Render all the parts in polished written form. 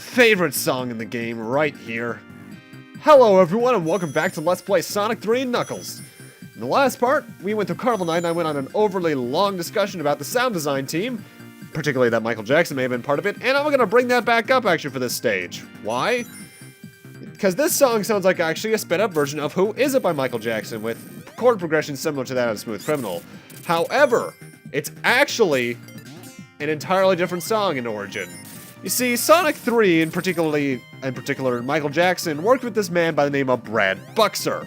favorite song in the game right here. Hello everyone and welcome back to Let's Play Sonic 3 and Knuckles. In the last part, we went through Carnival Night and I went on an overly long discussion about the sound design team, particularly that Michael Jackson may have been part of it, and I'm gonna bring that back up actually for this stage. Why? Because this song sounds like actually a sped-up version of Who Is It by Michael Jackson with chord progression similar to that of Smooth Criminal. However, it's actually an entirely different song in origin. You see, Sonic 3, in particular, Michael Jackson, worked with this man by the name of Brad Buxer.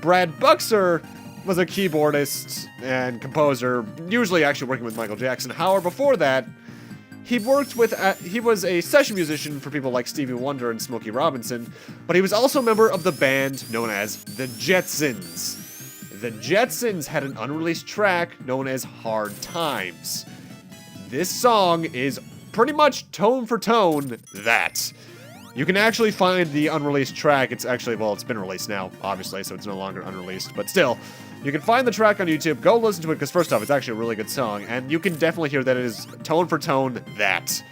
Brad Buxer was a keyboardist and composer, usually actually working with Michael Jackson. However, before that, he was a session musician for people like Stevie Wonder and Smokey Robinson, but he was also a member of the band known as the Jetsons. The Jetsons had an unreleased track known as Hard Times. This song is pretty much tone for tone that. You can actually find the unreleased track. It's actually, well, it's been released now, obviously, so it's no longer unreleased. But still, you can find the track on YouTube. Go listen to it, because first off, it's actually a really good song. And you can definitely hear that it is tone for tone that.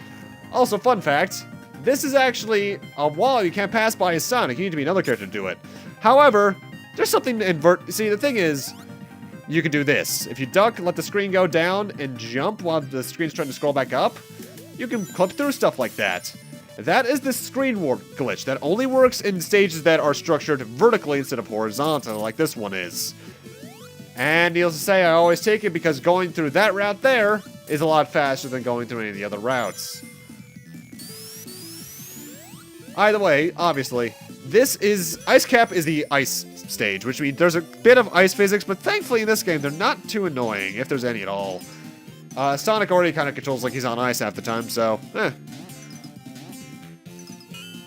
Also, fun fact, this is actually a wall you can't pass by as Sonic. You need to be another character to do it. However, there's something to invert. See, the thing is, you can do this. If you duck, let the screen go down, and jump while the screen's trying to scroll back up, you can clip through stuff like that. That is the screen warp glitch that only works in stages that are structured vertically instead of horizontal, like this one is. And needless to say, I always take it because going through that route there is a lot faster than going through any of the other routes. Either way, obviously, Ice Cap is the ice stage, which means there's a bit of ice physics, but thankfully in this game, they're not too annoying, if there's any at all. Sonic already kind of controls like he's on ice half the time, so,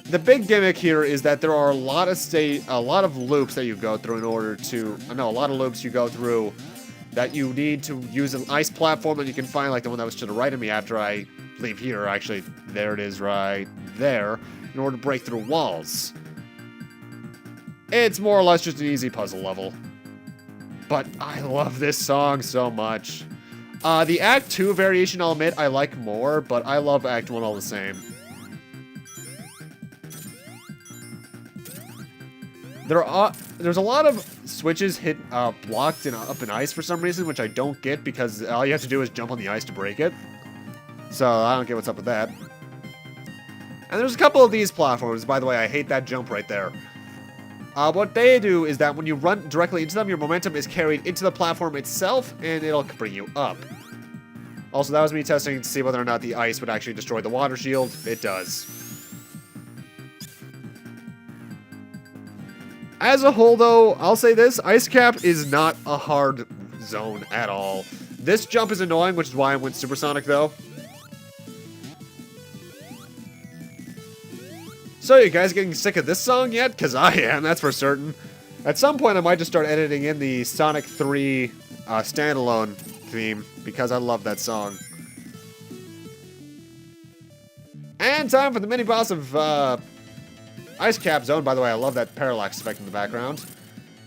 The big gimmick here is that there are a lot of loops that you go through in order to, a lot of loops you go through that you need to use an ice platform that you can find, like the one that was to the right of me after I leave here. Actually, there it is right there, in order to break through walls. It's more or less just an easy puzzle level. But I love this song so much. The Act 2 variation, I'll admit, I like more, but I love Act 1 all the same. There's a lot of switches blocked up in ice for some reason, which I don't get, because all you have to do is jump on the ice to break it. So I don't get what's up with that. And there's a couple of these platforms, by the way, I hate that jump right there. What they do is that when you run directly into them, your momentum is carried into the platform itself, and it'll bring you up. Also, that was me testing to see whether or not the ice would actually destroy the water shield. It does. As a whole, though, I'll say this, Ice Cap is not a hard zone at all. This jump is annoying, which is why I went Supersonic, though. So, you guys getting sick of this song yet? Because I am, that's for certain. At some point, I might just start editing in the Sonic 3 standalone theme, because I love that song. And time for the mini-boss of Ice Cap Zone. By the way, I love that parallax effect in the background.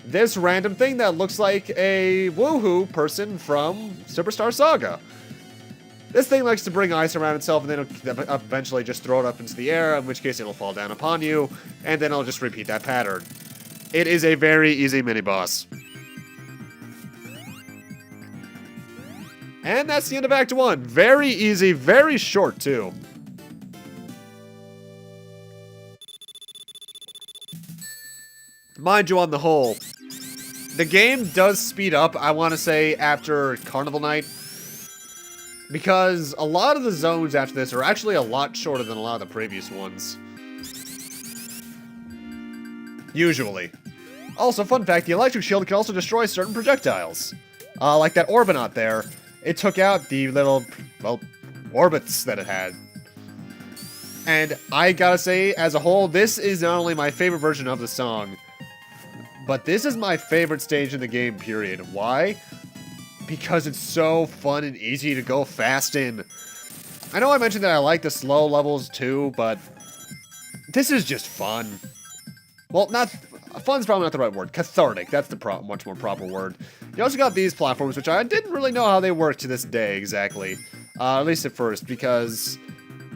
This random thing that looks like a woohoo person from Superstar Saga. This thing likes to bring ice around itself, and then it'll eventually just throw it up into the air, in which case it'll fall down upon you, and then it'll just repeat that pattern. It is a very easy mini-boss. And that's the end of Act 1. Very easy, very short, too. Mind you, on the whole, the game does speed up, I want to say, after Carnival Night. Because a lot of the zones after this are actually a lot shorter than a lot of the previous ones. Usually. Also, fun fact, the electric shield can also destroy certain projectiles. Like that Orbinaut there. It took out the little, well, orbits that it had. And I gotta say, as a whole, this is not only my favorite version of the song, but this is my favorite stage in the game, period. Why? Because it's so fun and easy to go fast in. I know I mentioned that I like the slow levels too, but this is just fun. Well, fun's probably not the right word. Cathartic, that's the much more proper word. You also got these platforms, which I didn't really know how they work to this day exactly. At least at first, because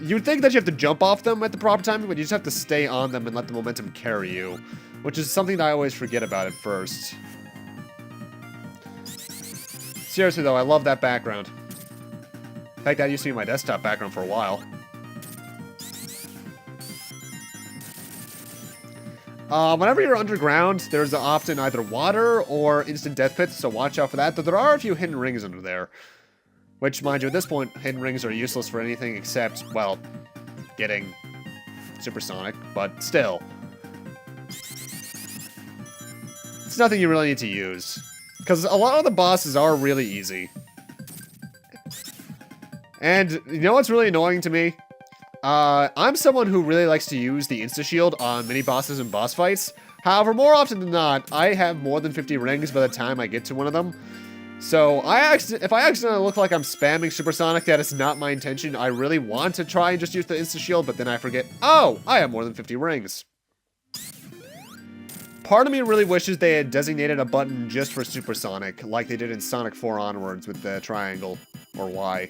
You'd think that you have to jump off them at the proper time, but you just have to stay on them and let the momentum carry you, which is something that I always forget about at first. Seriously though, I love that background. In fact, that used to be my desktop background for a while. Whenever you're underground, there's often either water or instant death pits, so watch out for that. Though there are a few hidden rings under there. Which, mind you, at this point, hidden rings are useless for anything except, well, getting supersonic, but still. It's nothing you really need to use. Because a lot of the bosses are really easy. And you know what's really annoying to me? I'm someone who really likes to use the insta-shield on mini-bosses and boss fights. However, more often than not, I have more than 50 rings by the time I get to one of them. So, if I accidentally look like I'm spamming supersonic, that is not my intention. I really want to try and just use the insta-shield, but then I forget, oh, I have more than 50 rings. Part of me really wishes they had designated a button just for supersonic, like they did in Sonic 4 onwards with the triangle, or Y.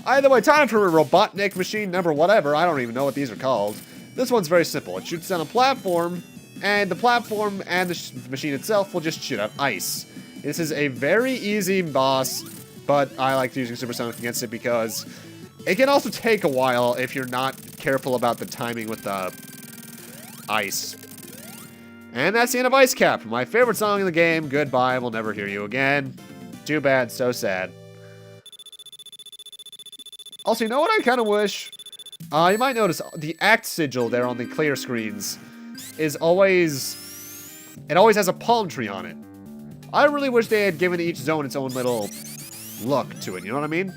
Either way, time for a Robotnik machine number whatever. I don't even know what these are called. This one's very simple. It shoots down a platform, and the platform and the machine itself will just shoot out ice. This is a very easy boss, but I like using supersonic against it because it can also take a while if you're not careful about the timing with the ice. And that's the end of Ice Cap, my favorite song in the game. Goodbye, we'll never hear you again. Too bad, so sad. Also, you know what I kind of wish? You might notice the act sigil there on the clear screens is always... It always has a palm tree on it. I really wish they had given each zone its own little look to it, you know what I mean?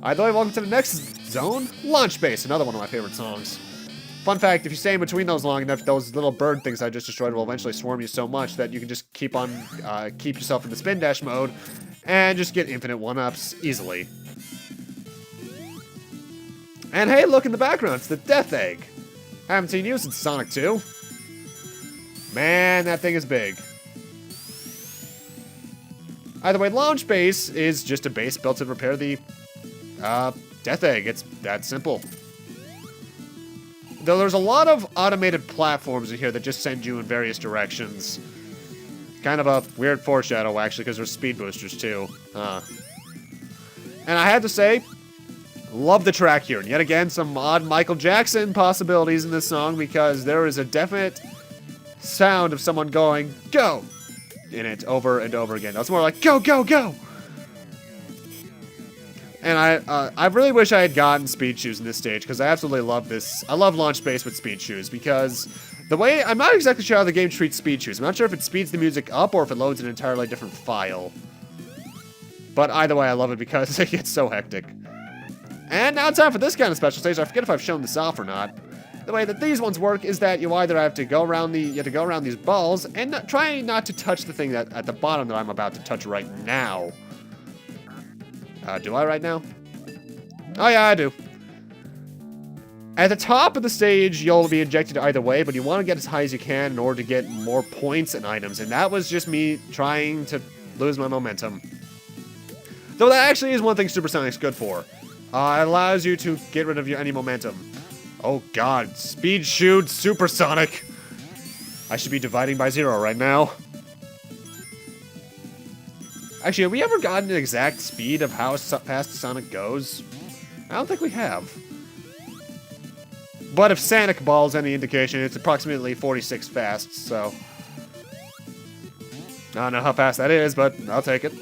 Either way, welcome to the next zone, Launch Base, another one of my favorite songs. Fun fact, if you stay in between those long enough, those little bird things I just destroyed will eventually swarm you so much that you can just keep yourself in the spin dash mode and just get infinite one-ups easily. And hey, look in the background, it's the Death Egg. Haven't seen you since Sonic 2. Man, that thing is big. Either way, Launch Base is just a base built to repair the Death Egg. It's that simple. Though there's a lot of automated platforms in here that just send you in various directions. Kind of a weird foreshadow, actually, because there's speed boosters, too. And I had to say, love the track here. And yet again, some odd Michael Jackson possibilities in this song, because there is a definite sound of someone going, go! In it over and over again. That's more like, go, go, go! And I really wish I had gotten speed shoes in this stage, because I absolutely love this. I love Launch Base with speed shoes, because the way, I'm not exactly sure how the game treats speed shoes. I'm not sure if it speeds the music up or if it loads an entirely different file. But either way, I love it because it gets so hectic. And now it's time for this kind of special stage. I forget if I've shown this off or not. The way that these ones work is that you either have to go around these balls and try not to touch the thing that at the bottom that I'm about to touch right now. Do I right now? Oh yeah, I do. At the top of the stage, you'll be ejected either way, but you want to get as high as you can in order to get more points and items, and that was just me trying to lose my momentum. Though that actually is one thing Supersonic's good for. It allows you to get rid of any momentum. Oh god, speed shoot Supersonic! I should be dividing by 0 right now. Actually, have we ever gotten an exact speed of how fast Sonic goes? I don't think we have. But if Sonic Ball is any indication, it's approximately 46 fast, so... I don't know how fast that is, but I'll take it.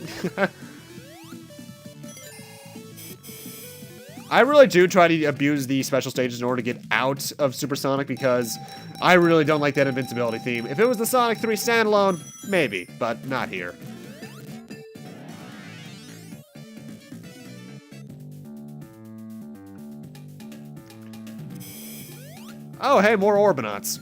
I really do try to abuse the special stages in order to get out of Supersonic because I really don't like that invincibility theme. If it was the Sonic 3 standalone, maybe, but not here. Oh, hey, more Orbinauts.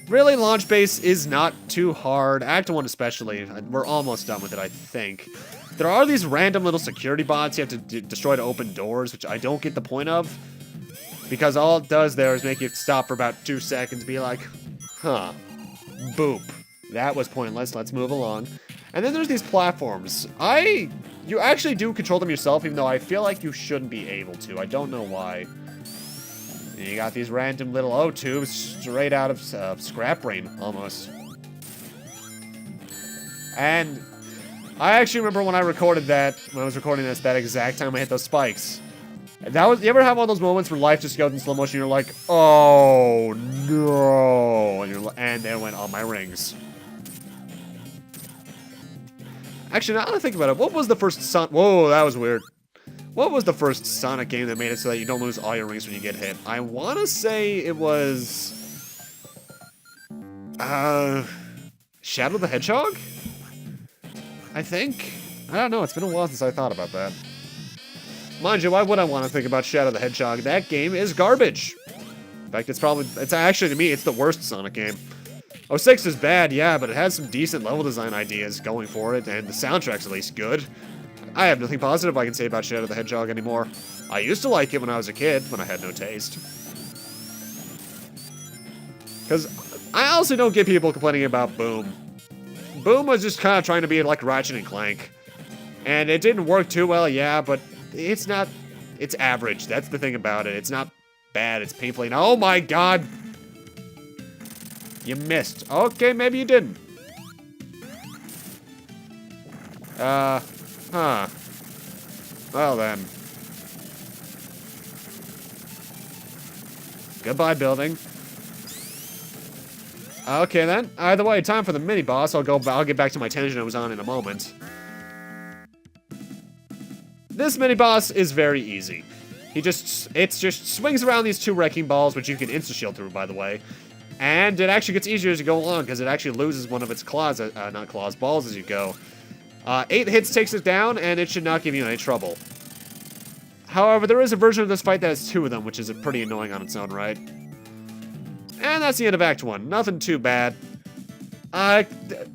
Really, Launch Base is not too hard. Act 1 especially. We're almost done with it, I think. There are these random little security bots you have to destroy to open doors, which I don't get the point of. Because all it does there is make you stop for about 2 seconds and be like, huh, boop. That was pointless, let's move along. And then there's these platforms. You actually do control them yourself, even though I feel like you shouldn't be able to. I don't know why. And you got these random little O-tubes straight out of Scrap Brain, almost. And I actually remember when I recorded that, when I was recording this, that exact time I hit those spikes. That was, you ever have one of those moments where life just goes in slow motion and you're like, oh no, and there went all my rings. Actually, now that I think about it, what was the first whoa, that was weird. What was the first Sonic game that made it so that you don't lose all your rings when you get hit? I want to say it was... Shadow the Hedgehog? I think? I don't know, it's been a while since I thought about that. Mind you, why would I want to think about Shadow the Hedgehog? That game is garbage. In fact, it's actually, to me, it's the worst Sonic game. 06 is bad, yeah, but it has some decent level design ideas going for it, and the soundtrack's at least good. I have nothing positive I can say about Shadow the Hedgehog anymore. I used to like it when I was a kid, when I had no taste. Because I also don't get people complaining about Boom. Boom was just kind of trying to be like Ratchet and Clank. And it didn't work too well, yeah, but it's not... It's average, that's the thing about it. It's not bad, it's painfully... Oh my god! You missed. Okay, maybe you didn't. Huh. Well then. Goodbye, building. Okay then. Either way, time for the mini-boss. I'll get back to my tangent I was on in a moment. This mini-boss is very easy. It just swings around these two wrecking balls, which you can insta-shield through, by the way. And it actually gets easier as you go along, because it actually loses one of its balls as you go. 8 hits takes it down, and it should not give you any trouble. However, there is a version of this fight that has 2 of them, which is pretty annoying on its own right. And that's the end of Act 1. Nothing too bad.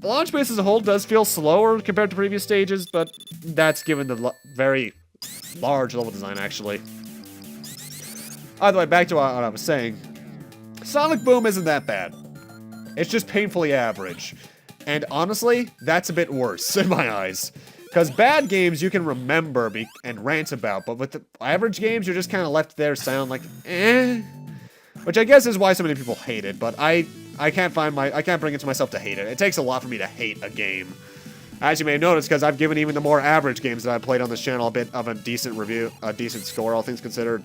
Launch base as a whole does feel slower compared to previous stages, but that's given the very large level design, actually. Either way, back to what I was saying. Sonic Boom isn't that bad. It's just painfully average. And honestly, that's a bit worse in my eyes. Because bad games you can remember and rant about, but with the average games, you're just kind of left there sound like, eh. Which I guess is why so many people hate it, but I can't bring it to myself to hate it. It takes a lot for me to hate a game. As you may have noticed, because I've given even the more average games that I've played on this channel a bit of a decent review, a decent score, all things considered.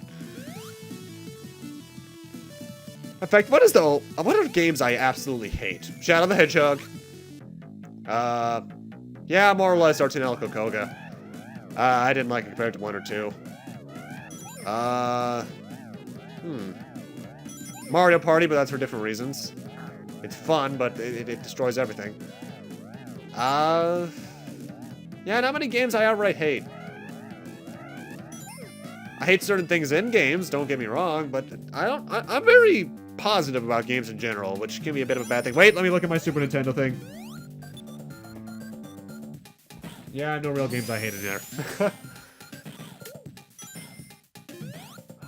In fact, what are games I absolutely hate? Shadow the Hedgehog. Yeah, more or less Artinel Kokoga. I didn't like it compared to 1 or 2. Mario Party, but that's for different reasons. It's fun, but it destroys everything. Yeah, not many games I outright hate. I hate certain things in games, don't get me wrong, but I'm very positive about games in general, which can be a bit of a bad thing. Wait, let me look at my Super Nintendo thing. Yeah, no real games I hate in there.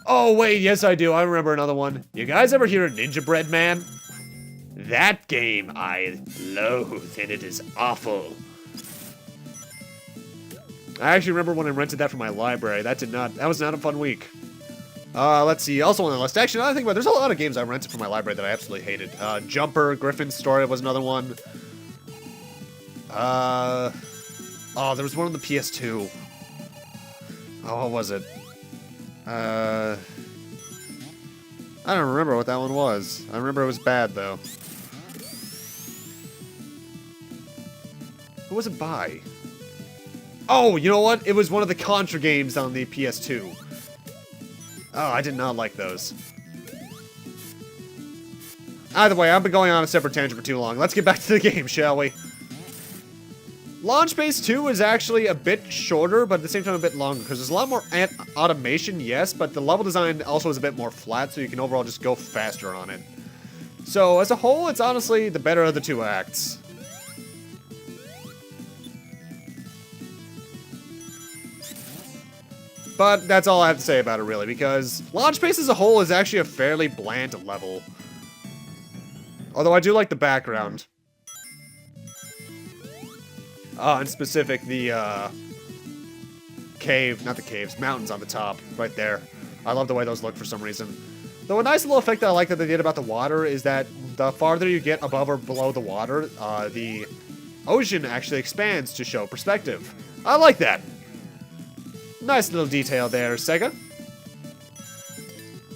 Oh, wait, yes I do. I remember another one. You guys ever hear of Ninja Bread Man? That game I loathe, and it is awful. I actually remember when I rented that from my library. That was not a fun week. Let's see, also on the list. Actually, another thing about there's a lot of games I rented from my library that I absolutely hated. Jumper, Griffin's Story was another one. Oh, there was one on the PS2. Oh, what was it? I don't remember what that one was. I remember it was bad, though. Who was it by? Oh, you know what? It was one of the Contra games on the PS2. Oh, I did not like those. Either way, I've been going on a separate tangent for too long. Let's get back to the game, shall we? Launch Base 2 is actually a bit shorter, but at the same time a bit longer, because there's a lot more automation, yes, but the level design also is a bit more flat, so you can overall just go faster on it. So, as a whole, it's honestly the better of the 2 acts. But that's all I have to say about it, really, because Launch Base as a whole is actually a fairly bland level. Although I do like the background. In specific, the not the caves, mountains on the top, right there. I love the way those look for some reason. Though a nice little effect that I like that they did about the water is that the farther you get above or below the water, the ocean actually expands to show perspective. I like that. Nice little detail there, Sega.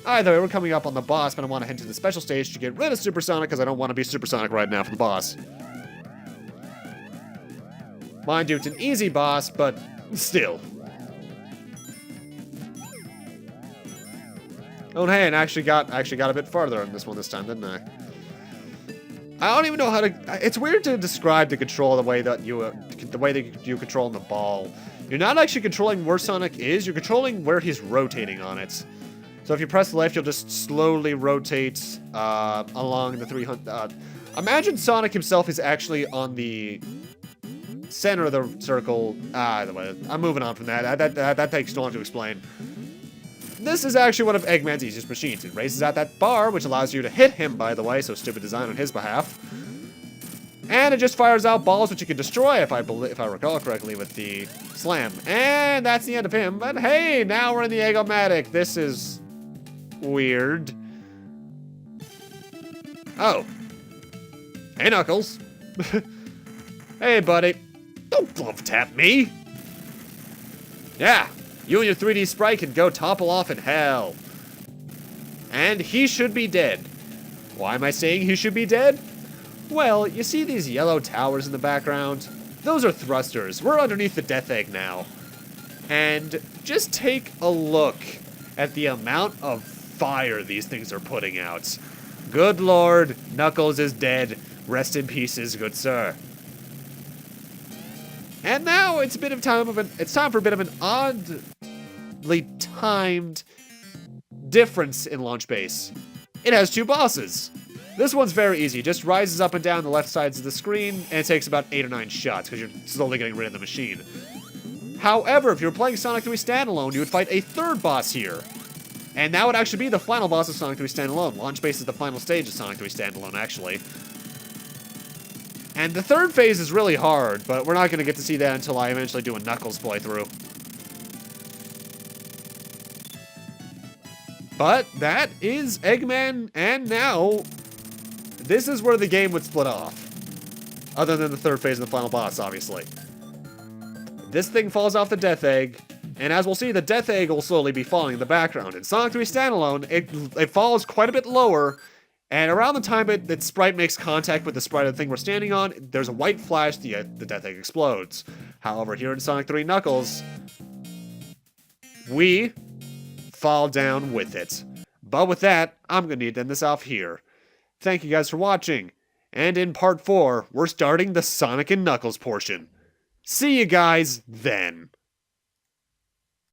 Either way, we're coming up on the boss, but I want to head to the special stage to get rid of Supersonic because I don't want to be Supersonic right now for the boss. Mind you, it's an easy boss, but still. Oh, hey, and I actually got a bit farther on this one this time, didn't I? I don't even know how to. It's weird to describe the control the way that you control the ball. You're not actually controlling where Sonic is. You're controlling where he's rotating on it. So if you press left, you'll just slowly rotate along the 300. Imagine Sonic himself is actually on the center of the circle. Either way, I'm moving on from that. That takes too long to explain. This is actually one of Eggman's easiest machines. It raises out that bar, which allows you to hit him, by the way, so stupid design on his behalf. And it just fires out balls, which you can destroy, if I recall correctly, with the slam. And that's the end of him. But hey, now we're in the Egg-O-Matic. This is weird. Oh. Hey, Knuckles. Hey, buddy. Don't glove tap me. Yeah. You and your 3D sprite can go topple off in hell. And he should be dead. Why am I saying he should be dead? Well, you see these yellow towers in the background? Those are thrusters. We're underneath the Death Egg now. And just take a look at the amount of fire these things are putting out. Good lord, Knuckles is dead. Rest in pieces, good sir. And now it's time for a bit of an oddly timed difference in launch base. It has two bosses. This one's very easy. Just rises up and down the left sides of the screen, and it takes about 8 or 9 shots because you're slowly getting rid of the machine. However, if you're playing Sonic 3 Standalone, you would fight a third boss here. And that would actually be the final boss of Sonic 3 Standalone. Launch base is the final stage of Sonic 3 Standalone, actually. And the third phase is really hard, but we're not going to get to see that until I eventually do a Knuckles playthrough. But that is Eggman, and now this is where the game would split off. Other than the third phase and the final boss, obviously. This thing falls off the Death Egg, and as we'll see, the Death Egg will slowly be falling in the background. In Sonic 3 Standalone, it falls quite a bit lower, and around the time that sprite makes contact with the sprite of the thing we're standing on, there's a white flash, the Death Egg explodes. However, here in Sonic 3 Knuckles, we fall down with it. But with that, I'm going to need to end this off here. Thank you guys for watching, and in part 4, we're starting the Sonic and Knuckles portion. See you guys then.